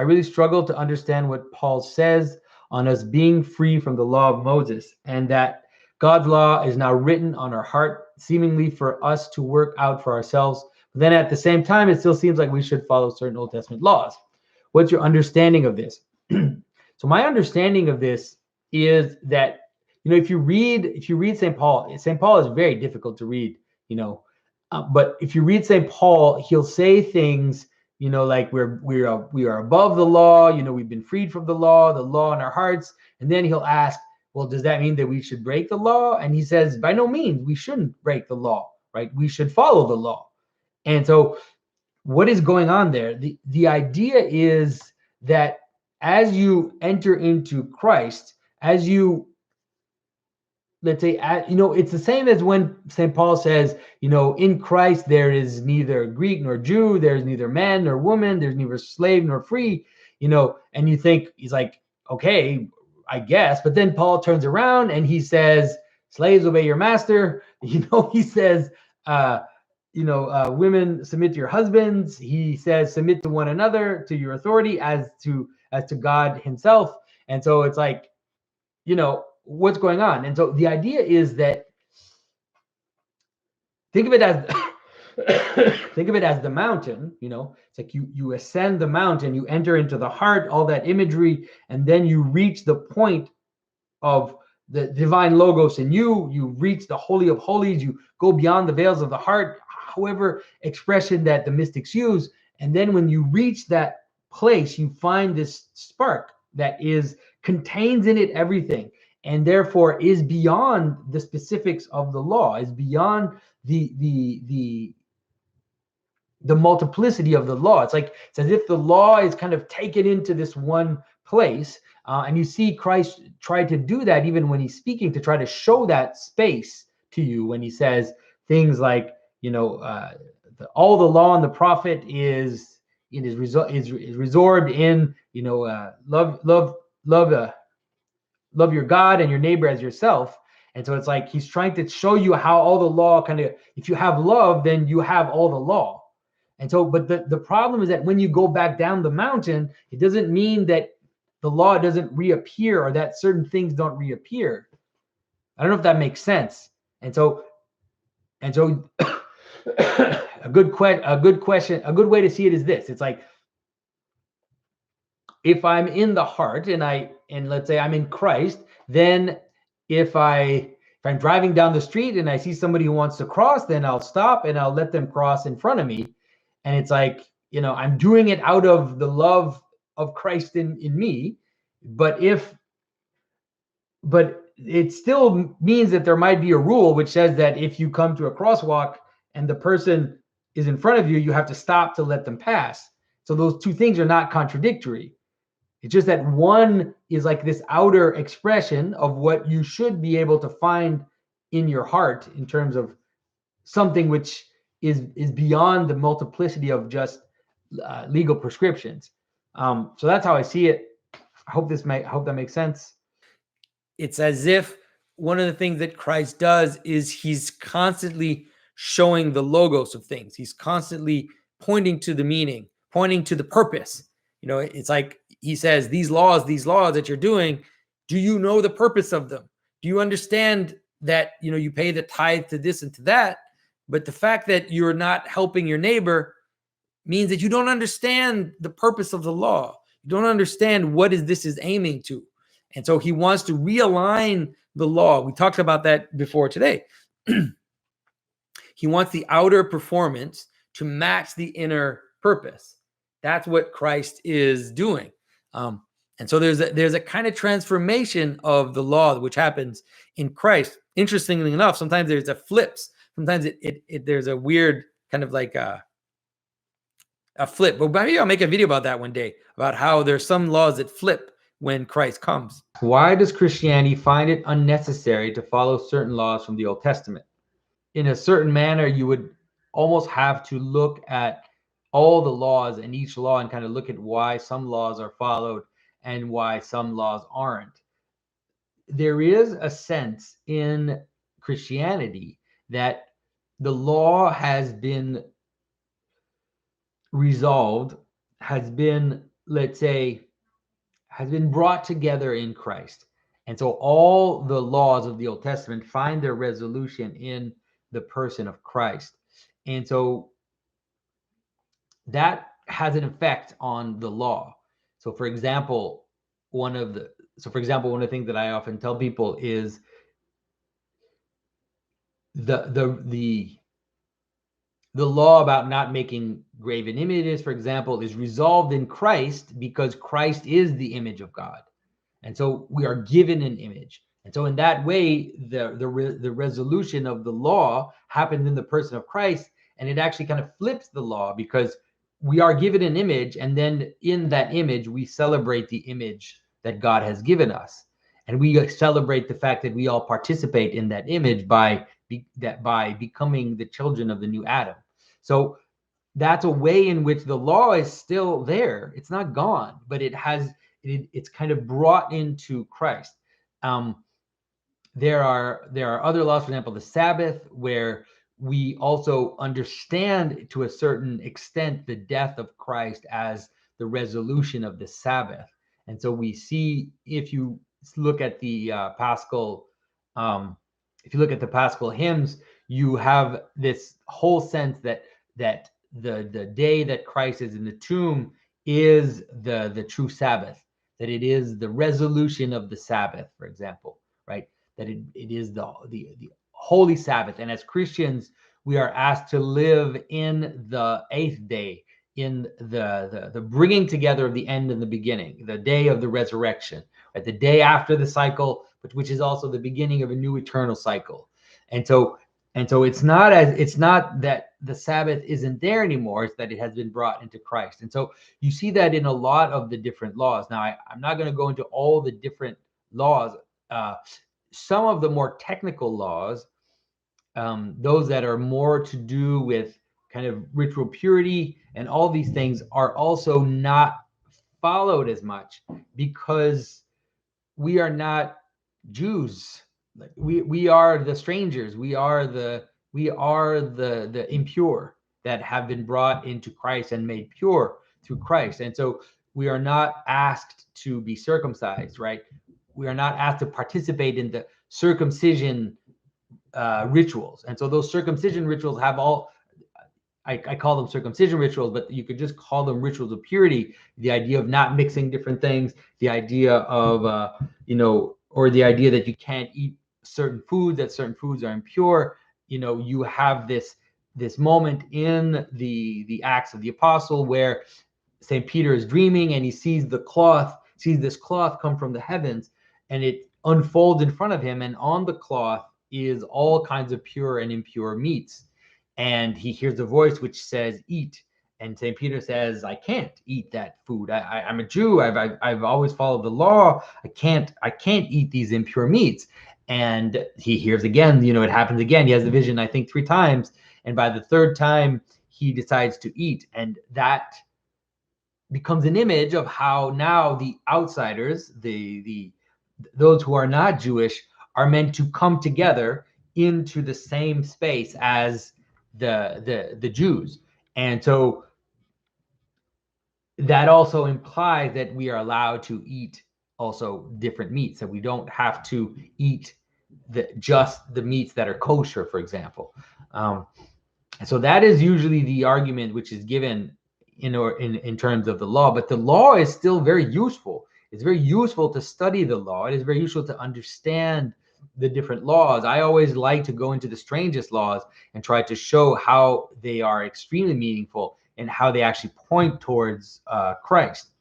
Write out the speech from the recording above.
I really struggle to understand what Paul says on us being free from the law of Moses, and that God's law is now written on our heart, seemingly for us to work out for ourselves. But then at the same time, it still seems like we should follow certain Old Testament laws. What's your understanding of this? So my understanding of this is that, if you read St. Paul is very difficult to read, but if you read St. Paul, he'll say things, like we are above the law, we've been freed from the law in our hearts, and then he'll ask, well, does that mean that we should break the law? And he says, by no means, we shouldn't break the law, right? We should follow the law. And so what is going on there? The idea is that as you enter into Christ, as you, let's say, it's the same as when St. Paul says, in Christ, there is neither Greek nor Jew, there's neither man nor woman, there's neither slave nor free, and you think, he's like, okay, I guess. But then Paul turns around and he says, slaves, obey your master. He says, women, submit to your husbands. He says, submit to one another, to your authority as to God himself. And so it's like, what's going on? And so the idea is that, think of it as the mountain. It's like you ascend the mountain, you enter into the heart, all that imagery, and then you reach the point of the divine logos in you. You reach the Holy of Holies, you go beyond the veils of the heart, however expression that the mystics use. And then when you reach that place, you find this spark that contains in it everything, and therefore is beyond the specifics of the law, is beyond the multiplicity of the law. It's as if the law is kind of taken into this one place, and you see Christ try to do that even when he's speaking, to try to show that space to you when he says things like, all the law and the prophet is resorbed in, love your God and your neighbor as yourself. And so it's like he's trying to show you how all the law if you have love, then you have all the law. And so, but the problem is that when you go back down the mountain, it doesn't mean that the law doesn't reappear or that certain things don't reappear. I don't know if that makes sense. And so a good question, a good way to see it is this. It's like, if I'm in the heart and let's say I'm in Christ, then if I'm driving down the street and I see somebody who wants to cross, then I'll stop and I'll let them cross in front of me. And it's like, I'm doing it out of the love of Christ in me. But it still means that there might be a rule which says that if you come to a crosswalk and the person is in front of you, you have to stop to let them pass. So those two things are not contradictory. It's just that one is like this outer expression of what you should be able to find in your heart in terms of something which is beyond the multiplicity of just legal prescriptions. So that's how I see it. I hope that makes sense. It's as if one of the things that Christ does is he's constantly showing the logos of things. He's constantly pointing to the meaning, pointing to the purpose. It's like he says, these laws that you're doing, do you know the purpose of them? Do you understand that, you pay the tithe to this and to that, but the fact that you're not helping your neighbor means that you don't understand the purpose of the law. You don't understand what this is aiming to. And so he wants to realign the law. We talked about that before today. He wants the outer performance to match the inner purpose. That's what Christ is doing. And so there's a kind of transformation of the law which happens in Christ. Interestingly enough, sometimes there's a flips. Sometimes there's a weird kind of like a flip. But maybe I'll make a video about that one day, about how there's some laws that flip when Christ comes. Why does Christianity find it unnecessary to follow certain laws from the Old Testament? In a certain manner, you would almost have to look at all the laws and each law and kind of look at why some laws are followed and why some laws aren't. There is a sense in Christianity that the law has been resolved, has been let's say, has been brought together in Christ. And so all the laws of the Old Testament find their resolution in the person of Christ. And so that has an effect on the law. So for example, one of the things that I often tell people is the law about not making graven images, for example, is resolved in Christ because Christ is the image of God. And so we are given an image. And so in that way, the resolution of the law happens in the person of Christ. And it actually kind of flips the law because we are given an image. And then in that image, we celebrate the image that God has given us. And we celebrate the fact that we all participate in that image by becoming the children of the new Adam. So that's a way in which the law is still there. It's not gone, but it's kind of brought into Christ. There are other laws, for example, the Sabbath, where we also understand to a certain extent the death of Christ as the resolution of the Sabbath. And so we see, if you look at the Paschal, if you look at the Paschal hymns, you have this whole sense that the day that Christ is in the tomb is the true Sabbath, that it is the resolution of the Sabbath, for example, right? That it is the holy Sabbath. And as Christians, we are asked to live in the eighth day, in the bringing together of the end and the beginning, the day of the resurrection, right? The day after the cycle, but which is also the beginning of a new eternal cycle. And so it's not that the Sabbath isn't there anymore, it's that it has been brought into Christ. And so you see that in a lot of the different laws. Now, I'm not going to go into all the different laws. Some of the more technical laws, those that are more to do with kind of ritual purity and all these things, are also not followed as much because we are not Jews. We are the strangers. We are the impure that have been brought into Christ and made pure through Christ. And so we are not asked to be circumcised, right? We are not asked to participate in the circumcision rituals. And so those circumcision rituals have all, I call them circumcision rituals, but you could just call them rituals of purity. The idea of not mixing different things, the idea of, or the idea that you can't eat certain foods, that certain foods are impure. You have this moment in the Acts of the Apostle where St. Peter is dreaming and he sees this cloth come from the heavens, and it unfolds in front of him. And on the cloth is all kinds of pure and impure meats. And he hears a voice which says, "Eat." And St. Peter says, "I can't eat that food. I'm a Jew. I've always followed the law. I can't eat these impure meats." And he hears again, it happens again. He has the vision, I think, 3 times. And by the 3rd time, he decides to eat. And that becomes an image of how now the outsiders, those who are not Jewish, are meant to come together into the same space as the Jews. And so that also implies that we are allowed to eat also different meats, that we don't have to eat just the meats that are kosher, for example. And so that is usually the argument which is given in terms of the law. But the law is still very useful. It's very useful to study the law. It is very useful to understand the different laws. I always like to go into the strangest laws and try to show how they are extremely meaningful and how they actually point towards Christ.